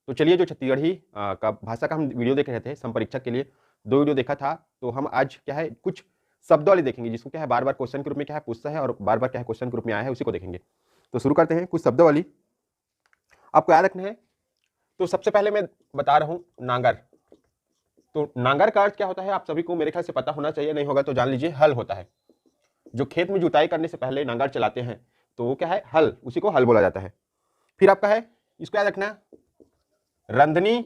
तो चलिए, जो छत्तीसगढ़ी का भाषा का हम वीडियो देख रहे थे संपरीक्षक के लिए, 2 वीडियो देखा था, तो हम आज क्या है कुछ शब्दावली देखेंगे जिसको क्या है बार-बार क्वेश्चन के रूप में क्या है पूछता है और बार-बार क्या है क्वेश्चन के रूप में आया है, उसी को देखेंगे। तो शुरू करते हैं। कुछ शब्दावली आपको याद रखना है। तो सबसे पहले मैं बता रहा हूँ नांगर। तो नांगर का अर्थ क्या होता है आप सभी को मेरे ख्याल से पता होना चाहिए, नहीं होगा तो जान लीजिए, हल होता है। जो खेत में जुताई करने से पहले नांगर चलाते हैं तो वो क्या है हल, उसी को हल बोला जाता है। फिर आपका है, इसको याद रखना, रंधनी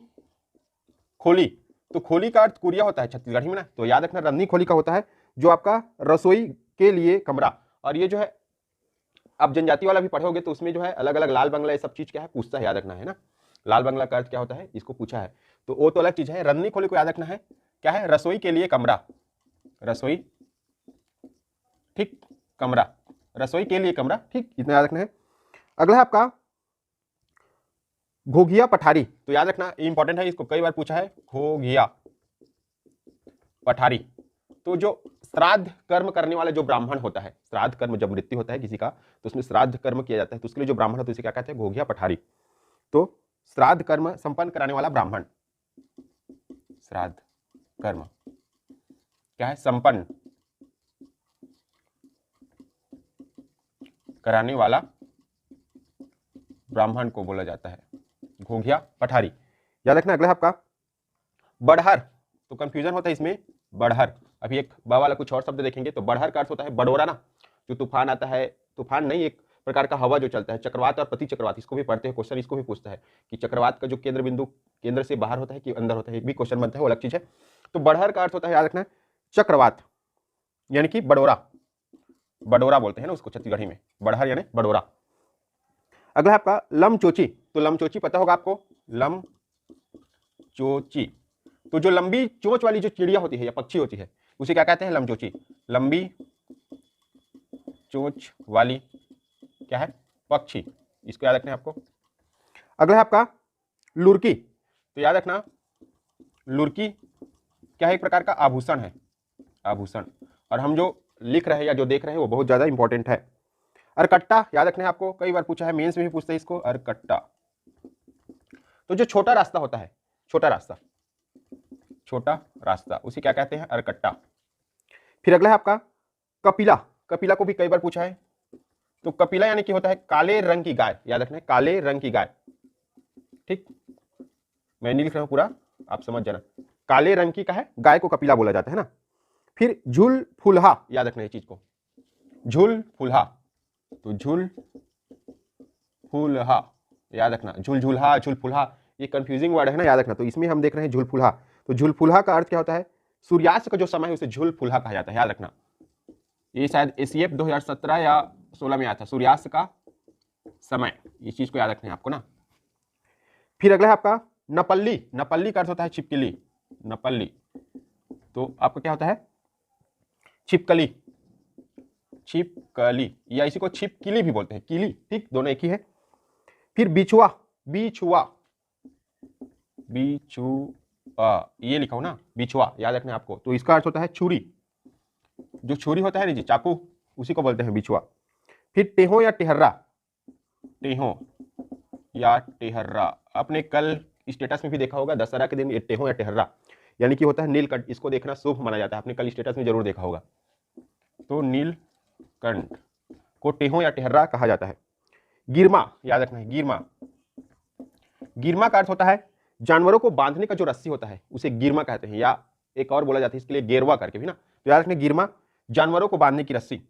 खोली। तो खोली का अर्थ कुरिया होता है छत्तीसगढ़ी में ना, तो याद रखना रंधनी खोली का होता है जो आपका रसोई के लिए कमरा। और ये जो है आप जनजाति वाला भी पढ़ोगे तो उसमें जो है अलग अलग लाल बंगला ये सब चीज क्या है पूछता है, याद रखना है ना। लाल बंगला का अर्थ क्या होता है इसको पूछा है, तो वो तो अलग चीज है। रंधनी खोली को याद रखना है क्या है, रसोई के लिए कमरा, रसोई, ठीक, कमरा, रसोई के लिए कमरा, ठीक, इतना याद रखना है। अगला है आपका घोघिया पठारी। तो याद रखना इंपॉर्टेंट है, इसको कई बार पूछा है, घोघिया पठारी। तो जो श्राद्ध कर्म करने वाला जो ब्राह्मण होता है, श्राद्ध कर्म जब मृत्यु होता है किसी का तो उसमें श्राद्ध कर्म किया जाता है, तो उसके लिए जो ब्राह्मण होता है उसे क्या कहते हैं, घोघिया पठारी। तो श्राद्ध कर्म संपन्न कराने वाला ब्राह्मण, श्राद्ध कर्म क्या है, संपन्न कराने वाला ब्राह्मण को बोला जाता है घोघिया पठारी, याद रखना। अगला है आपका बड़हर। तो कंफ्यूजन होता है इसमें, बड़हर, अभी एक बा वाला कुछ और शब्द देखेंगे। तो बड़हर का अर्थ होता है बड़ोरा ना, जो तूफान आता है, तूफान नहीं, एक प्रकार का हवा जो चलता है, चक्रवात और प्रति चक्रवात, इसको भी पढ़ते हैं, क्वेश्चन इसको भी पूछता है कि चक्रवात का जो केंद्र बिंदु केंद्र से बाहर होता है कि अंदर होता है, एक भी क्वेश्चन बनता है, वो अलग चीज है। तो बड़हर का अर्थ होता है, याद रखना, चक्रवात, यानी कि बडोरा, बडोरा बोलते हैं ना उसको छत्तीसगढ़ी में, बड़हर यानी बडोरा। अगला है आपका लमचोची। तो लमचोची पता होगा आपको, लमचोची, तो जो लंबी चोंच वाली जो चिड़िया होती है या पक्षी होती है उसे क्या कहते हैं, लमचोची, लंबी चोंच वाली क्या है, पक्षी, इसको याद रखना है आपको। अगला है आपका लुरकी। तो याद रखना लुरकी क्या है, एक प्रकार का आभूषण है, आभूषण, और हम जो लिख रहे हैं या जो देख रहे हैं वो बहुत ज्यादा इंपॉर्टेंट है। अरकट्टा याद रखना है आपको, कई बार पूछा है, मेंस में भी पूछते हैं इसको, अरकट्टा। तो जो छोटा रास्ता होता है, छोटा रास्ता, छोटा रास्ता, उसे क्या कहते हैं, अरकट्टा। फिर अगला है आपका कपिला। कपिला को भी कई बार पूछा है। तो कपिला यानी कि होता है काले रंग की गाय, याद रखना, काले रंग की गाय, ठीक, मैं नहीं लिख रहा हूं पूरा, आप समझ जाना, काले रंग की का है गाय को कपिला बोला जाता है ना। फिर झूल फुलहा, याद रखना ये चीज को, झूल फुलहा। तो झूल फुलहा याद रखना, झूल झूलहा, झूल फुलहा, ये कंफ्यूजिंग वर्ड है ना, याद रखना। तो इसमें हम देख रहे हैं झूल फुलहा। तो झूल फुलहा का अर्थ क्या होता है, सूर्यास्त का जो समय है उसे झूल फुलहा कहा जाता है, याद रखना। ये शायद एसीएफ 2017 या 16 में आया था, सूर्यास्त का समय, इस चीज को याद रखना है आपको ना। फिर अगला है आपका नपल्ली। नपल्ली का अर्थ होता है छिपकली, नपल्ली, तो आपका क्या होता है, छिपकली, छिपकली, या इसी को छिपकिली भी बोलते हैं, किली, ठीक, दोनों एक ही है। फिर बिछुआ, बिछुआ, बिछुआ, ये लिखा हो ना, बिछुआ, याद रखना है आपको। तो इसका अर्थ होता है छुरी, जो छुरी होता है ना जी, चाकू, उसी को बोलते हैं बिछुआ। फिर टेहो या टेहर्रा, टेहो या टेहर्रा, आपने कल स्टेटस में भी देखा होगा, दशहरा के दिन ये टेहो या टेहर्रा यानी कि होता है नीलकंठ, इसको देखना शुभ माना जाता है, आपने कल स्टेटस में जरूर देखा होगा। तो नीलकंठ को टेहो या टेहर्रा कहा जाता है। गिरमा, याद रखना है, गिरमा, गिरमा का अर्थ होता है जानवरों को बांधने का जो रस्सी होता है उसे गिरमा कहते हैं, या एक और बोला जाता है इसके लिए गेरवा करके भी ना। तो याद रखना गिरमा, जानवरों को बांधने की रस्सी,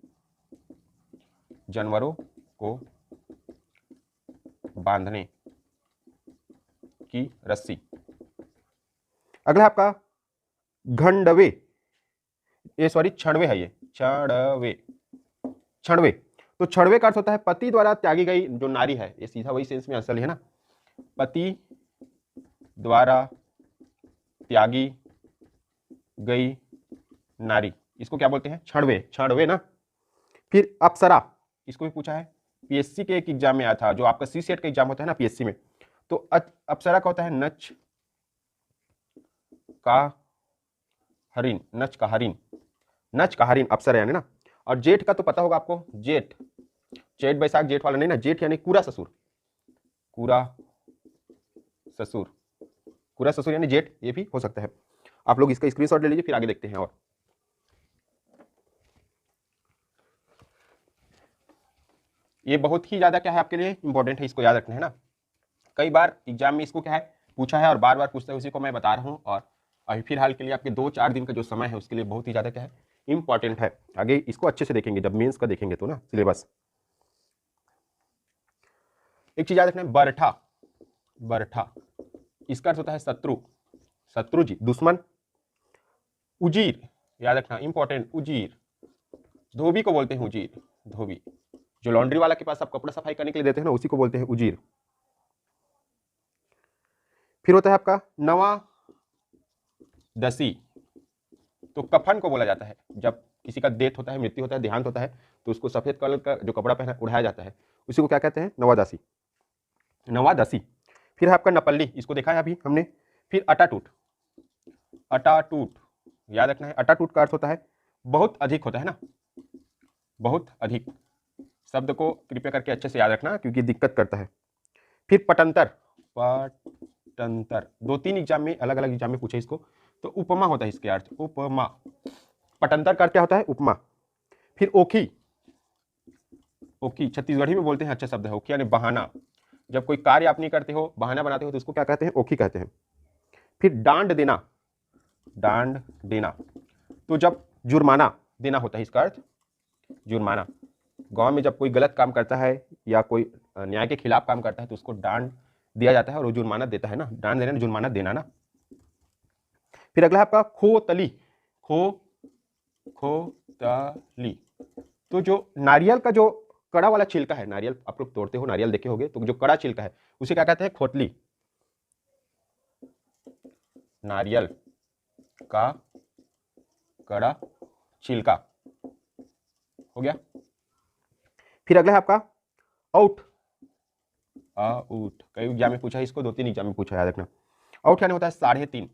जानवरों को बांधने की रस्सी। अगला आपका घंडवे, ये सॉरी छड़वे है, ये छड़वे, छड़वे। तो छड़वे का अर्थ होता है पति द्वारा त्यागी गई जो नारी है, ये सीधा वही सेंस में असल है ना, पति द्वारा त्यागी गई नारी, इसको क्या बोलते हैं, छड़वे, छड़वे ना। फिर अप्सरा, इसको भी पूछा है, पीएससी के एक एग्जाम में आया था, जो आपका सी सेट का एग्जाम होता है ना पीएससी में, तो अप्सरा का होता है नच का हरिन, नच का हरिन, नच का हरिन अप्सरा यानी ना। और जेठ का तो पता होगा आपको, जेठ, चैत बैसाख जेठ वाला नहीं ना, जेठ यानी कूरा ससुर, कूरा ससुर, कुरा ससुर यानी जेठ, ये भी हो सकता है। आप लोग इसका स्क्रीनशॉट ले लीजिए, फिर आगे देखते हैं। और ये बहुत ही ज्यादा क्या है आपके लिए इंपॉर्टेंट है, इसको याद रखना है ना। कई बार एग्जाम में इसको क्या है पूछा है और बार बार पूछता है, उसी को मैं बता रहा हूँ। और अभी फिलहाल के लिए आपके 2-4 दिन का जो समय है उसके लिए बहुत ही ज्यादा क्या है इंपॉर्टेंट है। आगे इसको अच्छे से देखेंगे, जब मेंस का देखेंगे तो ना सिलेबस। एक चीज याद रखना है, बरठा, बरठा इसका अर्थ होता है शत्रु, शत्रु जी, दुश्मन। उजीर याद रखना इंपॉर्टेंट, उजीर, धोबी को बोलते हैं उजीर, धोबी। जो लॉन्ड्री वाला के पास आप कपड़ा सफाई करने के लिए देते हैं ना, उसी को बोलते हैं उजीर। फिर होता है आपका नवा दसी, तो कफन को बोला जाता है। जब किसी का डेथ होता है, मृत्यु होता है, देहांत होता है, तो उसको सफेद कलर का जो कपड़ा पहना उड़ाया जाता है, उसी को क्या कहते हैं, नवादासी, नवादसी। फिर है आपका नपल्ली, इसको देखा है अभी हमने। फिर अटाटूट, अटाटूट याद रखना है, अटाटूट का अर्थ होता है बहुत अधिक होता है ना, बहुत अधिक। शब्द को कृपया करके अच्छे से याद रखना क्योंकि दिक्कत करता है। फिर पटंतर, पटंतर 2-3 एग्जाम में, अलग अलग एग्जाम में पूछे इसको, तो उपमा होता है इसके अर्थ, उपमा। पटंतर का अर्थ क्या होता है, उपमा। फिर ओखी, ओखी छत्तीसगढ़ी में बोलते हैं, अच्छा शब्द है ओखी, यानी बहाना। जब कोई कार्य आप नहीं करते हो, बहाना बनाते हो, तो उसको क्या कहते हैं, ओखी कहते हैं। फिर डांड देना, डांड देना, तो जब जुर्माना देना होता है इसका अर्थ, जुर्माना। गांव में जब कोई गलत काम करता है या कोई न्याय के खिलाफ काम करता है तो उसको डांड दिया जाता है और वो जुर्माना देता है ना, डांड देना जुर्माना देना ना। फिर अगला है आपका खोतली, खोतली, तो जो नारियल का जो कड़ा वाला छिलका है, नारियल आप लोग तोड़ते हो, नारियल देखे होगे, तो जो कड़ा छिलका है उसे क्या कहते हैं, खोतली, नारियल का कड़ा छिलका हो गया। फिर अगला है आपका आउट, आउट कई एग्जाम में पूछा है इसको, 2-3 एग्जाम में पूछा है, याद रखना। आउट यानी होता है 3.5,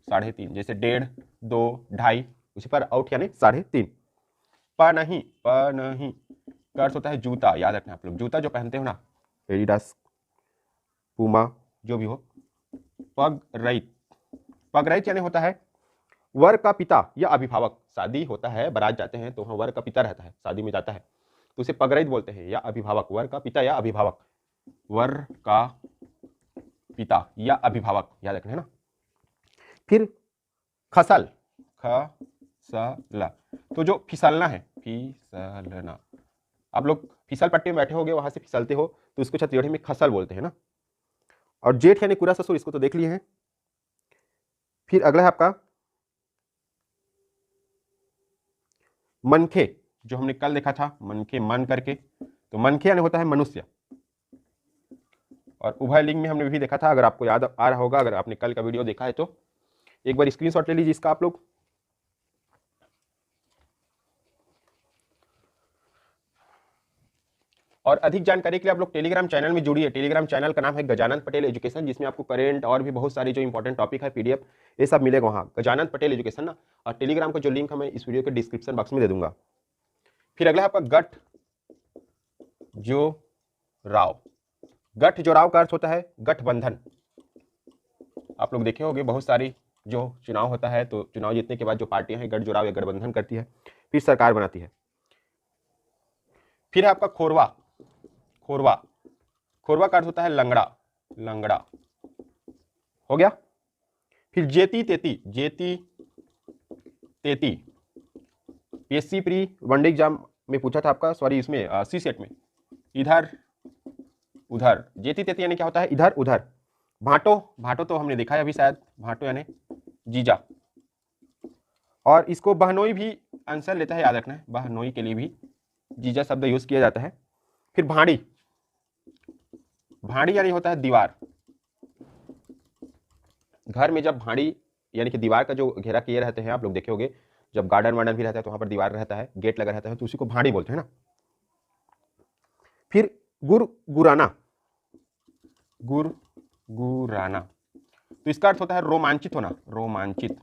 3.5, जैसे 1.5, 2, 2.5, उसी पर आउट यानी 3.5। पनही, पनही का अर्थ होता है जूता, याद रखना आप लोग, जूता जो पहनते हो ना, एडिडास, पूमा, जो भी हो। पगरैत, पगरैत यानी होता है वर का पिता या अभिभावक। शादी होता है, बारात जाते हैं तो वहाँ वर का पिता रहता है, शादी में जाता है तो उसे पगरैत बोलते हैं, या अभिभावक, वर का पिता या अभिभावक, वर का पिता या अभिभावक, याद रखना है ना। फिर खसल, खसला, तो जो फिसलना है, फिसलना, आप लोग फिसल पट्टी में बैठे होगे, वहां से फिसलते हो तो उसको छत्तीसगढ़ी में खसल बोलते हैं ना। और जेठ यानी कुरा ससुर, इसको तो देख लिए हैं। फिर अगला है आपका मनखे, जो हमने कल देखा था, मनखे, मन करके, तो मनखे यानी होता है मनुष्य। और उभय लिंग में हमने भी देखा था, अगर आपको याद आ रहा होगा, अगर आपने कल का वीडियो देखा है तो एक बार स्क्रीनशॉट ले लीजिए इसका आप लोग। और अधिक जानकारी के लिए आप लोग टेलीग्राम चैनल में जुड़िए। टेलीग्राम चैनल का नाम है गजानन पटेल एजुकेशन, जिसमें आपको करेंट और भी बहुत सारी जो इंपॉर्टेंट टॉपिक है पीडीएफ ये सब मिलेगा वहाँ, गजानन पटेल एजुकेशन ना। और टेलीग्राम का जो लिंक है मैं इस वीडियो के डिस्क्रिप्शन बॉक्स में दे दूंगा। फिर अगला है आपका गठ जो राव, गठ जो राव का अर्थ होता है गठबंधन। आप लोग देखे होंगे बहुत सारी जो चुनाव होता है तो चुनाव जीतने के बाद जो पार्टियां हैं गठ जोड़ाव या गठबंधन करती है, फिर सरकार बनाती है। फिर है आपका खोरवा, खोरवा, खोरवा का अर्थ होता है लंगड़ा, लंगड़ा हो गया। फिर जेती तेती, जेती तेती, पीएससी प्री वनडे एग्जाम में पूछा था आपका, सॉरी इसमें सी सेट में, इधर उधर, जेती तेती यानी क्या होता है, इधर उधर। भाटो, भाटो तो हमने देखा है अभी शायद, भाटो यानी जीजा। और इसको बहनोई भी आंसर लेता है, याद रखना है, बहनोई के लिए भी जीजा शब्द यूज किया जाता है। फिर भाड़ी, भाड़ी यानी होता है दीवार। घर में जब भाड़ी यानी कि दीवार का जो घेरा किए रहते हैं, आप लोग देखे होंगे, जब गार्डन वार्डन भी रहता है तो वहां पर दीवार रहता है, गेट लगा रहता है, तो उसी को भाड़ी बोलते हैं ना। फिर गुराना, गुराना, तो इसका अर्थ होता है रोमांचित होना, रोमांचित।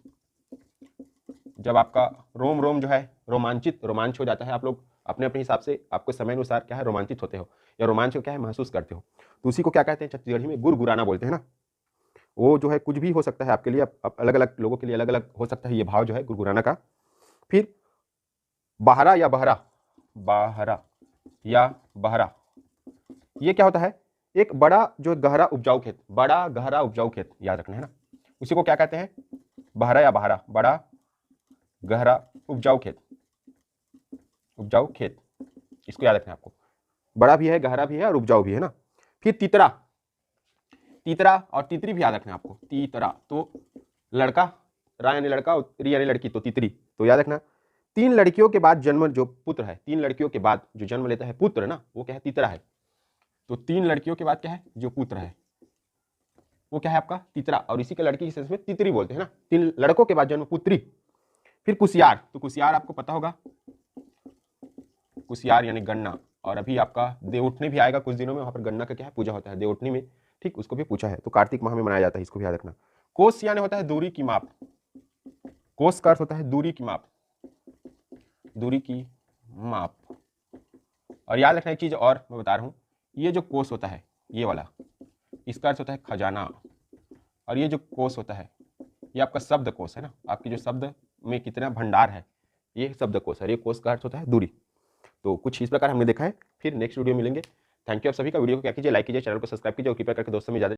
जब आपका रोम रोम जो है रोमांचित, रोमांच हो जाता है, आप लोग अपने अपने हिसाब से आपको समय अनुसार क्या है रोमांचित होते हो या रोमांच को क्या है महसूस करते हो, तो उसी को क्या कहते हैं छत्तीसगढ़ी में गुरगुराना बोलते हैं ना। वो जो है कुछ भी हो सकता है आपके लिए, अलग अलग लोगों के लिए अलग अलग हो सकता है ये भाव जो है गुरगुराना का। फिर बाहरा या बहरा, बाहरा या बहरा, ये क्या होता है? एक बड़ा जो गहरा उपजाऊ खेत, बड़ा गहरा उपजाऊ खेत याद रखना है ना, उसी को क्या कहते हैं? बहरा या बहरा, बड़ा गहरा उपजाऊ खेत, उपजाऊ खेत, इसको याद रखना है आपको। बड़ा भी है, गहरा भी है और उपजाऊ भी है ना। फिर तीतरा, तीतरा और तीतरी भी याद रखना है आपको। तीतरा तो लड़का, रा यानी लड़का और री यानी लड़की, तो तीतरी, तो याद रखना। 3 लड़कियों के बाद जन्म जो पुत्र है, 3 लड़कियों के बाद जो जन्म लेता है पुत्र ना, वो क्या है? तीतरा है। तो 3 लड़कियों के बाद क्या है? जो पुत्र है वो क्या है आपका? तीतरा। और इसी के लड़की की सेंस में तीतरी बोलते हैं ना, 3 लड़कों के बाद जन्म पुत्री। फिर कुसियार, तो कुसियार आपको पता होगा, कुसियार यानी गन्ना। और अभी आपका देवउठनी भी आएगा कुछ दिनों में, वहां पर गन्ना का क्या है? पूजा होता है देवउठनी में, ठीक, उसको भी पूछा है। तो कार्तिक माह में मनाया जाता है, इसको भी याद रखना। कोस यानी होता है दूरी की माप, कोस का अर्थ होता है दूरी की माप, दूरी की माप। और याद रखना एक चीज और मैं बता रहा हूं, ये जो कोस होता है ये वाला, इसका अर्थ होता है खजाना। और ये जो कोस होता है ये आपका शब्द कोश है ना, आपकी जो शब्द में कितना भंडार है, ये शब्द कोश है। ये कोश का अर्थ होता है दूरी। तो कुछ इस प्रकार हमने देखा है। फिर नेक्स्ट वीडियो मिलेंगे। थैंक यू आप सभी का। वीडियो को क्या कीजिए, लाइक कीजिए, चैनल को सब्सक्राइब कीजिए और कृपया करके दोस्तों में ज़्यादा